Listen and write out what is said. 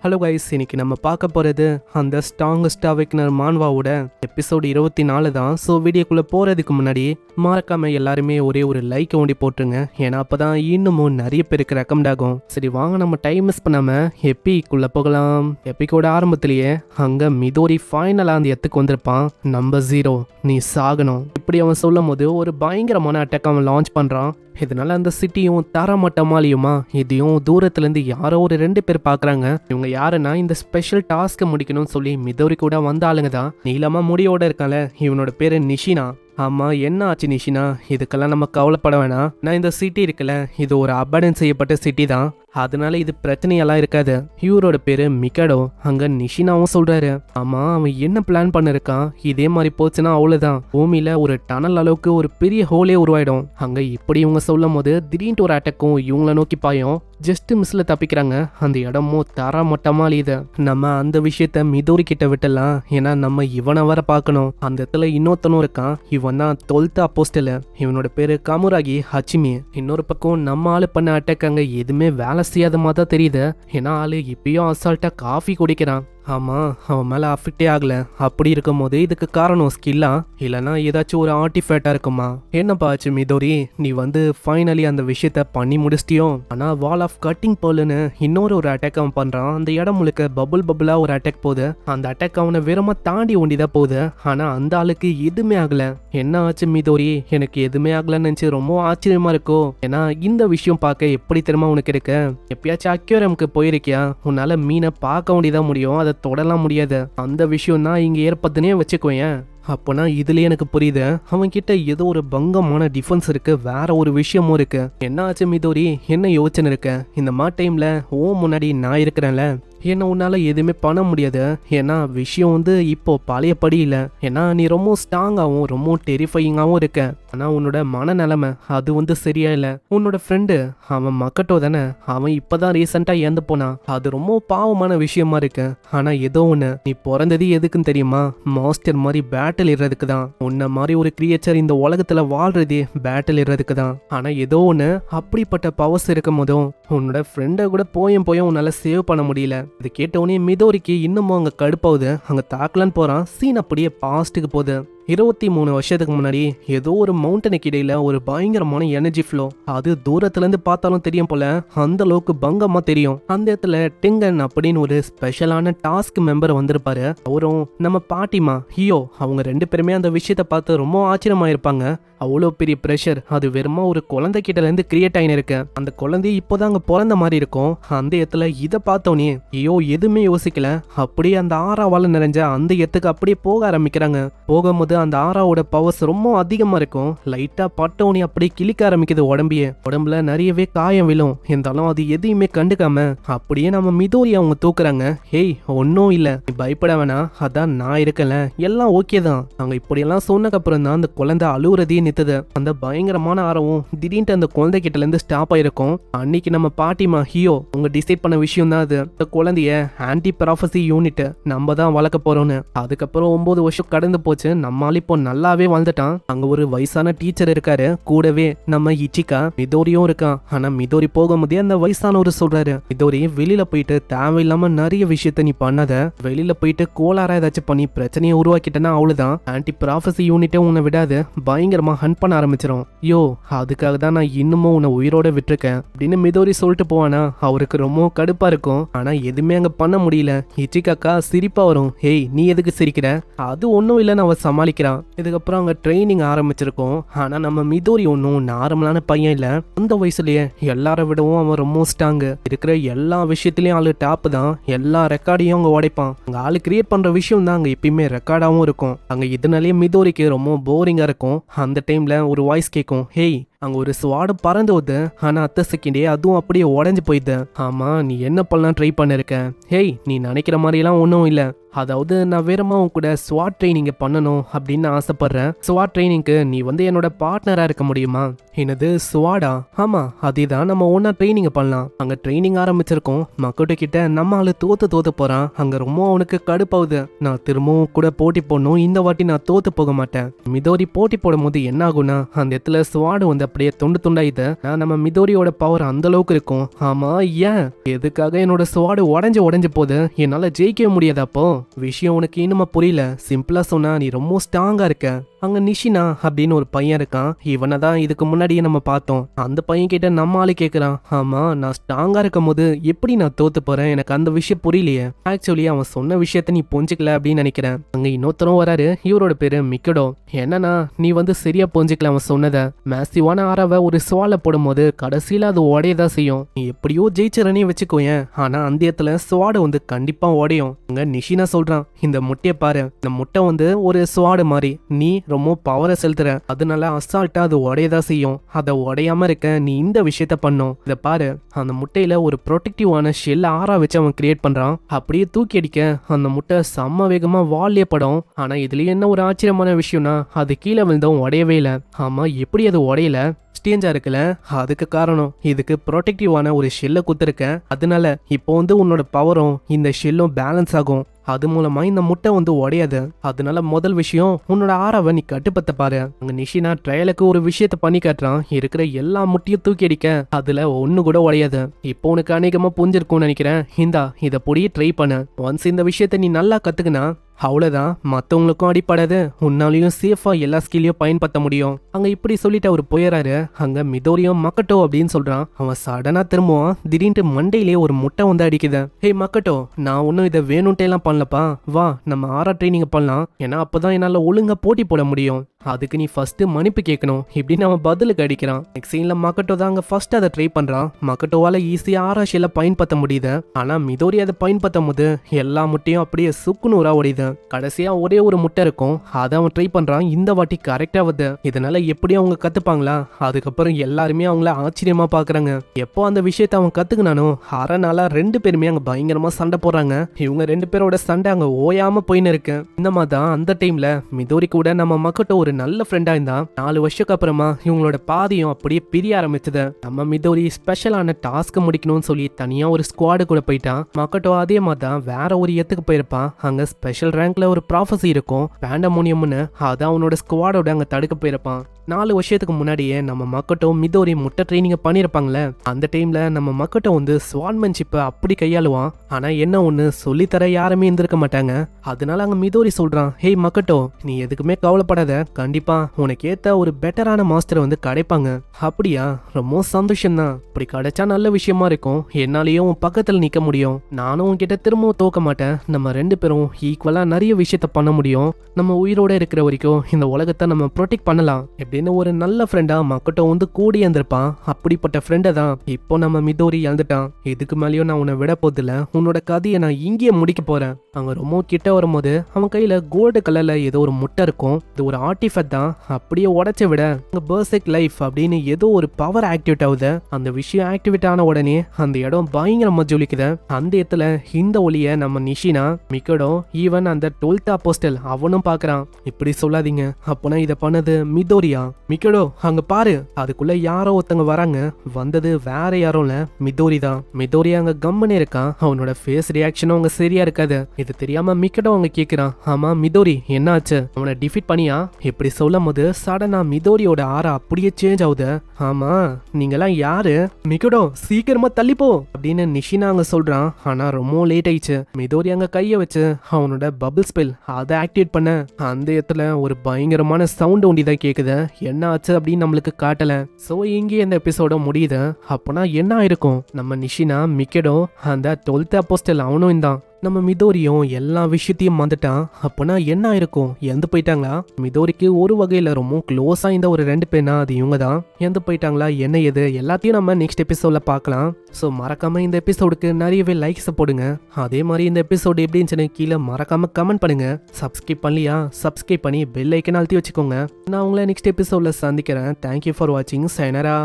Hello guys, இன்னைக்கு நம்ம பார்க்க போகிறது அந்த ஸ்ட்ராங்கஸ்ட் அவேக்கனர் மான்வாவோட எபிசோடு 24 தான். ஸோ வீடியோக்குள்ளே போகிறதுக்கு முன்னாடி மறக்காமல் எல்லாருமே ஒரே ஒரு லைக் ஓண்டி போட்டுருங்க. ஏன்னா அப்போ தான் இன்னமும் நிறைய பேருக்கு ரெக்கமெண்ட் ஆகும். சரி வாங்க, நம்ம டைம் மிஸ் பண்ணாமல் எப்பிக்குள்ளே போகலாம். எப்பிக்கோட ஆரம்பத்திலேயே அங்கே மிதோரி ஃபைனலாக அந்த இடத்துக்கு வந்திருப்பான். நம்பர் 0, நீ சாகணும் இப்படி அவன் சொல்லும் போது ஒரு பயங்கரமான அட்டாக் அவன் லான்ச் பண்ணுறான். இதனால அந்த சிட்டியும் தரமட்டமாலியுமா இதையும் தூரத்துலேருந்து யாரோ ஒரு 2 பேர் பார்க்குறாங்க. இவங்க யாருன்னா இந்த ஸ்பெஷல் டாஸ்க்கை முடிக்கணும்னு சொல்லி மிதோரி கூட வந்த ஆளுங்க தான். நீளமாக முடியோட இருக்கால, இவனோட பேரு நிஷினா. ஆமா, என்ன ஆச்சு நிஷினா? இதுக்கெல்லாம் நம்ம கவலைப்பட வேணாம். நான் இந்த சிட்டி இருக்குல்ல, இது ஒரு அபடன் செய்யப்பட்ட சிட்டி தான், அதனால இது பிரச்சனையெல்லாம் இருக்காது. இவரோட பேரு மிகடோ. அங்க நிஷினாவும் சொல்றாரு, ஆமா அவன் என்ன பிளான் பண்ணிருக்கான், இதே மாதிரி போச்சுன்னா அவ்வளவுதான், பூமியில ஒரு டனல் அளவுக்கு ஒரு பெரிய ஹோலே உருவாயிடும். அங்க இப்படி இவங்க சொல்லும் போது திடீர்னு ஒரு அட்டாக்கும் இவங்கள நோக்கி பாயும். ஜஸ்ட் மிஸ்ல தப்பிக்கிறாங்க. அந்த இடமும் தர மட்டமா அழியுது. நம்ம அந்த விஷயத்த மிதோரி கிட்ட விட்டலாம், ஏன்னா நம்ம இவனை வர பார்க்கணும். அந்த இடத்துல இன்னொருத்தனும் இருக்கான். இவன் தான் 12th அப்போஸ்டல். இவனோட பேரு கமுராகி ஹச்சிமி. இன்னொரு பக்கம் நம்ம ஆளு பண்ண அட்டாக் அங்க எதுவுமே வேலை செய்யாத மாதிரி தான் தெரியுது. ஏன்னா ஆளு இப்பயும் அசால்ட்டா காஃபி குடிக்கிறான். ஆமா, அவன் மேல அஃபெக்டே ஆகல. அப்படி இருக்கும் போது இதுக்கு காரணம் ஸ்கில்லா இல்லைன்னா ஏதாச்சும் ஒரு ஆர்டிஃபேக்டா இருக்குமா? என்னப்பா ஆச்சு மிதோரி, நீ ஃபைனலி அந்த விஷயத்த பண்ணி முடிச்சிட்டியோ? ஆனா வால் ஆஃப் கட்டிங் போலுன்னு இன்னொரு அட்டாக் அவன் பண்றான். அந்த இடம் முழுக்க பபுளா ஒரு அட்டாக் போகுது. அந்த அட்டாக் அவனை வெறுமா தாண்டி ஒண்டிதான் போகுது. ஆனா அந்த ஆளுக்கு எதுவுமே ஆகல. என்ன ஆச்சு மிதோரி, எனக்கு எதுவுமே ஆகலன்னு நினைச்சு ரொம்ப ஆச்சரியமா இருக்கும். ஏன்னா இந்த விஷயம் பார்க்க எப்படி தெரியுமா உனக்கு இருக்கு? எப்பயாச்சும் அக்யூரம்க்கு போயிருக்கியா? உன்னால மீனை பார்க்க வேண்டியதான் முடியும், அதை தொடலாம் முடியாது. அந்த விஷயம் தான் இங்க ஏற்படுத்துனே வச்சுக்கோயேன். அப்போனா இதுலயே எனக்கு புரியுது, அவன் கிட்ட ஏதோ ஒரு பங்கமான டிஃபென்ஸ் இருக்கு, வேற ஒரு விஷயமும் இருக்கு. என்ன ஆச்சு மிதோரி, என்ன யோசனை இருக்க? இந்த மாதிரி டைம்ல முன்னாடி நான் இருக்கிறேன்ல, ஏன்னா உன்னால எதுவுமே பண்ண முடியாது. ஏன்னா விஷயம் இப்போ பழையபடி இல்லை. ஏன்னா நீ ரொம்ப ஸ்ட்ராங்காகவும் ரொம்ப டெரிஃபையிங்காகவும் இருக்க. ஆனா உன்னோட மனநிலைமை அது சரியா இல்லை. உன்னோட ஃப்ரெண்டு அவன் மக்கட்டோ தானே, அவன் இப்பதான் ரீசெண்டா இறந்து போனான். அது ரொம்ப பாவமான விஷயமா இருக்கு. ஆனா ஏதோ ஒண்ணு, நீ பிறந்தது எதுக்குன்னு தெரியுமா? மாஸ்டர் மாதிரி பேட்டில் இடுறதுக்கு தான். உன்ன மாதிரி ஒரு கிரியேச்சர் இந்த உலகத்துல வாழ்றதே பேட்டில் இடுறதுக்கு தான். ஆனா ஏதோ ஒண்ணு, அப்படிப்பட்ட பவர்ஸ் இருக்கும் போதும் உன்னோட ஃப்ரெண்டை கூட போயும் உன்னால சேவ் பண்ண முடியல. இது கேட்டவனே மிதோரிக்கு இன்னமும் அங்க கடுப்பாவுது. அங்க தாக்கலான்னு போறான். சீன் அப்படியே பாஸ்ட்டுக்கு போகுது. 23 வருஷத்துக்கு முன்னாடி ஏதோ ஒரு மவுண்டனுக்கு இடையில ஒரு பயங்கரமான எனர்ஜி ஃப்ளோ. அது தூரத்துல இருந்து பார்த்தாலும் தெரியும் போல, அந்த அளவுக்கு பங்கமா தெரியும். அந்த இடத்துல டெங்கன் அப்படின்னு ஒரு ஸ்பெஷலான டாஸ்க் மெம்பர் வந்திருப்பாரு. அவரும் நம்ம பாட்டிமா ஹியோ, அவங்க 2 பேருமே அந்த விஷயத்த பார்த்து ரொம்ப ஆச்சரியமா இருப்பாங்க. அவ்வளோ பெரிய ப்ரெஷர் அது வெறுமா ஒரு குழந்தை கிட்ட இருந்து கிரியேட் ஆகினு இருக்கு. அந்த குழந்தை இப்போதான் அங்க பிறந்த மாதிரி இருக்கும். அந்த இடத்துல இதை பார்த்தோன்னே ஐயோ எதுவுமே யோசிக்கல, அப்படியே அந்த ஆறாவால நிறைஞ்ச அந்த இடத்துக்கு அப்படியே போக ஆரம்பிக்கிறாங்க. போகும்போது அந்த ஆறாவோட பவர்ஸ் ரொம்ப அதிகமா இருக்கும். லைட்டா பட்டோனி அப்படியே கிளிக்க ஆரம்பிக்குது உடம்புல நிறையவே காயம் விழும். இருந்தாலும் அது எதையுமே கண்டுக்காம அப்படியே நம்ம மிதோரி அவங்க தூக்குறாங்க. ஹேய் ஒன்னும் இல்ல, நீ பயப்பட வேணாம், அதான் நான் இருக்கல, எல்லாம் ஓகே தான். அவங்க இப்படியெல்லாம் சொன்னக்கு அப்புறம் தான் அந்த குழந்தை அழுவுறதையே நிறுத்துது. அந்த பயங்கரமான ஆரவும் திடீர்னு அந்த குழந்தை கிட்ட இருந்து ஸ்டாப் ஆயிருக்கும். அன்னைக்கு நம்ம பாட்டிமா ஹியோ அவங்க டிசைட் பண்ண விஷயம் தான் அது. இந்த குழந்தைய ஆன்டி ப்ராஃபசி யூனிட் நம்ம தான் வளர்க்க போறோம்னு. அதுக்கப்புறம் 9 வருஷம் கடந்து போச்சு. நம்மால இப்போ நல்லாவே வாழ்ந்துட்டான். அங்க ஒரு வயசான டீச்சர் இருக்காரு, கூடவே நம்ம இச்சிகா மிதோரியும் இருக்கான். ஆனா மிதோரி போகும்போதே அந்த வயசானவர் சொல்றாரு, மிதோரி வெளியில போயிட்டு தேவையில்லாம நிறைய விஷயத்த நீ பண்ணாத. வெளியில போயிட்டு கோளாரா ஏதாச்சும் பண்ணி பிரச்சனையை உருவாக்கிட்டேன்னா அவ்வளவுதான், ஆன்டி ப்ராஃபசி யூனிட்டே உன்னை விடாது, பயங்கரமா ஹண்ட் பண்ண ஆரம்பிச்சிடும். யோ அதுக்காக தான் நான் இன்னமும் உன்னை உயிரோட விட்டுருக்கேன் அப்படின்னு மிதோரி சொல்லிட்டு போவானா. அவருக்கு ரொம்ப கடுப்பா இருக்கும். ஆனா எதுவுமே அங்க பண்ண முடியல. இச்சிகாக்கா சிரிப்பா வரும். ஹேய் நீ எதுக்கு சிரிக்கிற? அது ஒன்னும் இல்லைன்னு அவ சமாளிக்கிறான். இதுக்கப்புறம் அங்க ட்ரைனிங் ஆரம்பிச்சிருக்கோம். ஆனா நம்ம மிதோரி ஒன்னும் நார்மலான பையன் இல்ல. அந்த வயசுலயே எல்லார விடவும் அவன் ரொம்ப ஸ்ட்ராங்கு. இருக்கிற எல்லா விஷயத்திலயும் ஆளு டாப் தான். எல்லா ரெக்கார்டையும் அங்க உடைப்பான். அங்க ஆளு கிரியேட் பண்ற விஷயம் தான் அங்க எப்பயுமே ரெக்கார்டாவும் இருக்கும். அங்க இதனாலேயே மிதோரிக்கு ரொம்ப போரிங்கா இருக்கும். அந்த டைம்ல ஒரு வாய்ஸ் கேட்கும், ஹேய் அங்க ஒரு ஸ்வாடு பறந்து போகுது. ஆனா அத்த செகண்டே அதுவும் அப்படியே உடஞ்சு போயிடுது. ஆமா நீ என்ன பண்ணலாம் ட்ரை பண்ணிருக்க? ஹேய் நீ நினைக்கிற மாதிரி எல்லாம் ஒன்றும் இல்லை. அதாவது நான் வேறமா உன் கூட ஸ்வாட் ட்ரைனிங் பண்ணணும் அப்படின்னு ஆசைப்படுறேன். ஸ்வாட் ட்ரைனிங்க்கு நீ என்னோட பார்ட்னரா இருக்க முடியுமா? என்னது ஸ்வாடா? ஆமா அதேதான், நம்ம ஒன்னா ட்ரைனிங் பண்ணலாம். அங்க ட்ரைனிங் ஆரம்பிச்சிருக்கோம். மக்கட்ட கிட்ட நம்ம ஆளு தோத்து போறான். அங்க ரொம்ப அவனுக்கு கடுப்பாகுது. நான் திரும்பவும் கூட போட்டி போடணும், இந்த வாட்டி நான் தோத்து போக மாட்டேன். மிதோரி போட்டி போடும் போது என்ன ஆகும்னா அந்த இடத்துல ஸ்வாடு அப்படியே துண்டு துண்டாயிது. நம்ம மிதோரியோட பவர் அந்த அளவுக்கு இருக்கும். ஆமா ஏன் எதுக்காக என்னோட ஸ்வாடு உடஞ்சு போகுது? என்னால ஜெயிக்கவே முடியாது. அப்போ விஷயம் உனக்கு இன்னுமா புரியல. சிம்பிளா சொன்னா நீ ரொம்ப ஸ்ட்ராங்கா இருக்க. அங்க நிஷினா அப்படின்னு ஒரு பையன் இருக்கான். இவனை தான் இதுக்கு முன்னாடியே நம்ம பார்த்தோம். அந்த பையன் கிட்ட நம்ம ஆளு கேட்கறான், ஆமா நான் ஸ்ட்ராங்கா இருக்கும் போது எப்படி நான் தோத்து போறேன்? எனக்கு அந்த விஷயம் புரியலையே. ஆக்சுவலி அவன் சொன்ன விஷயத்த நீ புரிஞ்சுக்கல அப்படின்னு நினைக்கிறேன். அங்க இன்னொருத்தரும் வராரு. இவரோட பேரு மிக்கடோ. என்னன்னா நீ சரியா புரிஞ்சுக்கல அவன் சொன்னத. மேசிவான ஆறாவை ஒரு சவால போடும் போது கடைசியில அது உடையதான் செய்யும். நீ எப்படியோ ஜெயிச்சிடனே வச்சுக்கோயேன். ஆனா அந்த இடத்துல ஸ்வாடு கண்டிப்பா உடையும். அங்க நிஷினா சொல்றான், இந்த முட்டையை பாரு, இந்த முட்டை ஒரு ஸ்வாடு மாதிரி. நீ ரொம்ப பவரை செலுத்துற, அதனால அசால்ட்டா அது உடையதான் செய்யும். அதை உடையாம இருக்க நீ இந்த விஷயத்த பண்ணும். இத பாரு, அந்த முட்டையில ஒரு ப்ரொடெக்டிவான ஷெல் ஆறா வச்சு அவன் கிரியேட் பண்றான். அப்படியே தூக்கி அடிக்க அந்த முட்டை செம்ம வேகமா வால்லே படும். ஆனா இதுல என்ன ஒரு ஆச்சரியமான விஷயம்னா அது கீழே விழுந்தும் உடையவே இல்லை. ஆமா எப்படி அது உடையல? ஸ்டேஞ்சா இருக்குல்ல, அதுக்கு காரணம் இதுக்கு ப்ரொடெக்டிவான ஒரு ஷெல்லை குத்துருக்க. அதனால இப்போ உன்னோட பவரும் இந்த ஷெல்லும் பேலன்ஸ் ஆகும். அது மூலமா இந்த முட்டை உடையாது. அதனால முதல் விஷயம் உன்னோட ஆறாவை நீ கட்டுப்பத்த பாரு. அங்க நிஷினா ட்ரையலுக்கு ஒரு விஷயத்த பண்ணி காட்டுறான். இருக்கிற எல்லா முட்டையும் தூக்கி அடிக்க அதுல ஒண்ணு கூட உடையாது. இப்போ உனக்கு அநேகமா புரிஞ்சிருக்கும்னு நினைக்கிறேன். இந்தா இதை பொடியே ட்ரை பண்ண. ஒன்ஸ் இந்த விஷயத்த நீ நல்லா கத்துக்கினா அவ்வளவுதான், மற்றவங்களுக்கும் அடிப்படாது. உன்னாலையும் சேஃபா எல்லா ஸ்கில்லையும் பயன்படுத்த முடியும். அங்க இப்படி சொல்லிட்டு அவர் போயிறாரு. அங்க மிதோரியும் மக்கட்டோ அப்படின்னு சொல்றான். அவன் சடனா திரும்புவான். திடீர்னு மண்டையிலேயே ஒரு முட்டை அடிக்குது. ஹே மக்கட்டோ, நான் ஒன்னும் இதை வேணும்ட்டே எல்லாம் பண்ணலப்பா. வா நம்ம ஆரா ட்ரைனிங் பண்ணலாம். ஏன்னா அப்பதான் என்னால ஒழுங்கா போட்டி போட முடியும். அதுக்கு நீ ஃபர்ஸ்ட் மன்னிப்பு கேட்கணும் இப்படின்னு அவன் பதிலுக்கு அடிக்கிறான். நெக்ஸ்ட் சீன்ல மக்கட்டோ தான் அங்க ஃபர்ஸ்ட் அதை ட்ரை பண்றான். மக்கட்டோவால ஈஸியா ஆராய்ச்சியில பயன்படுத்த முடியுது. ஆனா மிதோரி அதை பயன்படுத்தும் போது எல்லா முட்டையும் அப்படியே சுக்குநூறா உடையுது. கடைசியா ஒரே ஒரு முட்டை இருக்கும். அதை அவன் ட்ரை பண்றான். இந்த வாட்டி கரெக்டா வருது. இதனால எப்படியும் அவங்க கத்துப்பாங்களா? அதுக்கப்புறம் எல்லாருமே அவங்கள ஆச்சரியமா பாக்குறாங்க. எப்போ அந்த விஷயத்த அவன் கத்துக்கினானோ அறனால ரெண்டு பேருமே அங்க பயங்கரமா சண்டை போடுறாங்க. இவங்க ரெண்டு பேரோட சண்டை அங்க ஓயாம போயின்னு இருக்கு. இந்த மாதிரி தான் அந்த டைம்ல மிதோரி கூட நம்ம மக்கட்டோ ஒரு நல்ல ஃப்ரெண்டா இருந்தா. 4 வருஷத்துக்கு அப்புறமா இவங்களோட பாதியும் அப்படியே பிரிய ஆரம்பிச்சது. நம்ம மிதோரி ஸ்பெஷலான டாஸ்க் முடிக்கணும்னு சொல்லி தனியா ஒரு ஸ்குவாடு கூட போயிட்டான். மக்கட்டோ அதே மாதிரி தான் வேற ஒரு இடத்துக்கு போயிருப்பான். அங்க ஸ்பெஷல் ரேங்க்ல ஒரு ப்ராஃபஸி இருக்கும், பேண்டமோனியம்னு. அதான் அவனோட ஸ்குவாடோட அங்க தடுக்க போயிருப்பான். 4 வருஷத்துக்கு முன்னாடியே நம்ம மக்கட்டோ மிதோரி முட்டை ட்ரைனிங் பண்ணிருப்பாங்களே. அந்த டைம்ல நம்ம மக்கட்டோ ஸ்வான்மேன்ஷிப்பை அப்படி கையாளுவான். ஆனா என்ன ஒண்ணு சொல்லித்தர யாருமே இருந்திருக்க மாட்டாங்க. அதனால அங்க மிதோரி சொல்றான், ஹே மக்கட்டோ, நீ எதுக்குமே கவலைப்படாத, கண்டிப்பா உனக்கு ஏத்த ஒரு பெட்டரான மாஸ்டர் கிடைப்பாங்க. அப்படியா? ரொம்ப சந்தோஷம் தான். இப்படி கிடைச்சா நல்ல விஷயமா இருக்கும். என்னாலயும் உன் பக்கத்துல நிக்க முடியும். நானும் உன்கிட்ட திரும்பவும் தோக்க மாட்டேன். நம்ம ரெண்டு பேரும் ஈக்குவலா நிறைய விஷயத்த பண்ண முடியும். நம்ம உயிரோட இருக்கிற வரைக்கும் இந்த உலகத்தை நம்ம ப்ரொடெக்ட் பண்ணலாம் அப்படின்னு ஒரு நல்ல ஃப்ரெண்டா மக்கட்டோ கூடி இருந்திருப்பான். அப்படிப்பட்ட ஃப்ரெண்டை தான் இப்போ நம்ம மிதோரி இழந்துட்டான். இதுக்கு மேலேயும் நான் உன்னை விட போதில்ல. உன்னோட கதையை நான் இங்கேயே முடிக்க போறேன். அங்க ரொம்ப கிட்ட வரும்போது அவன் கையில கோல்டு கலர்ல ஏதோ ஒரு முட்டை இருக்கும். இது ஒரு ஆர்டிஃபெக்ட் தான். அப்படியே உடைச்ச விட பர்செக் லைஃப் அப்படின்னு ஏதோ ஒரு பவர் ஆக்டிவேட் ஆகுது. அந்த விஷயம் ஆக்டிவேட் ஆன உடனே அந்த இடம் பயங்கரமா ஜொலிக்குது. அந்த இடத்துல இந்த ஒளிய நம்ம நிஷினா, மிக்கடோ, ஈவன் அந்த 12th அப்போஸ்டல் அவனும் பாக்குறான். இப்படி சொல்லாதீங்க, அப்பனா இத பண்ணது மிதோரியா? மிக்கடோ அங்க பாரு, அதுக்குள்ள யாரோ ஒருத்தங்க வராங்க. வந்தது வேற யாரும் இல்ல, மிதோரி தான். மிதோரி அங்க கம்மனே இருக்கான். அவனோட ஃபேஸ் ரியாக்ஷனும் அங்க சரியா இருக்காது. இது தெரியாம மிக்கடோ அவங்க கேக்குறான், ஆமா மிதோரி என்ன ஆச்சு? அவனை டிஃபீட் பண்ணியா? இப்படி சொல்லும் போது சடனா மிதோரியோட ஆரா அப்படியே சேஞ்ச் ஆகுது. ஆமா நீங்கெல்லாம் யாரு? மிக்கடோ சீக்கிரமா தள்ளிப்போ அப்படின்னு நிஷினா அங்க சொல்றான். ஆனா ரொம்ப லேட் ஆயிடுச்சு. மிதோரி அங்க கைய வச்சு அவனோட பபிள் ஸ்பெல் அதை ஆக்டிவேட் பண்ண அந்த இடத்துல ஒரு பயங்கரமான சவுண்ட் ஒண்டிதான் கேக்குது. என்ன ஆச்சு அப்படின்னு நம்மளுக்கு காட்டல. சோ இங்கே இந்த எபிசோட முடியுது. அப்பனா என்ன ஆயிருக்கும்? நம்ம நிஷினா, மிக்கடோ, அந்த 12th அப்போஸ்டல் அவனும் தான். நம்ம மிதோரியும் எல்லா விஷயத்தையும் மறந்துட்டான். அப்பனா என்ன ஆயிருக்கும்? இறந்து போயிட்டாங்களா? மிதோரிக்கு ஒரு வகையில ரொம்ப க்ளோஸா இந்த ஒரு 2 பேர்னா அது இவங்க தான். இறந்து போயிட்டாங்களா, என்ன எது எல்லாத்தையும் நம்ம நெக்ஸ்ட் எபிசோட்ல பார்க்கலாம். ஸோ மறக்காம இந்த எபிசோடுக்கு நிறையவே லைக்ஸ் போடுங்க. அதே மாதிரி இந்த எபிசோடு எப்படி இருந்துச்சுன்னு கீழே மறக்காம கமெண்ட் பண்ணுங்க. சப்ஸ்கிரைப் பண்ணலையா? சப்ஸ்கிரைப் பண்ணி பெல் ஐக்கன் அழுத்தி வச்சுக்கோங்க. நான் உங்களை நெக்ஸ்ட் எபிசோட்ல சந்திக்கிறேன். தேங்க்யூ ஃபார் வாட்சிங். சைனரா.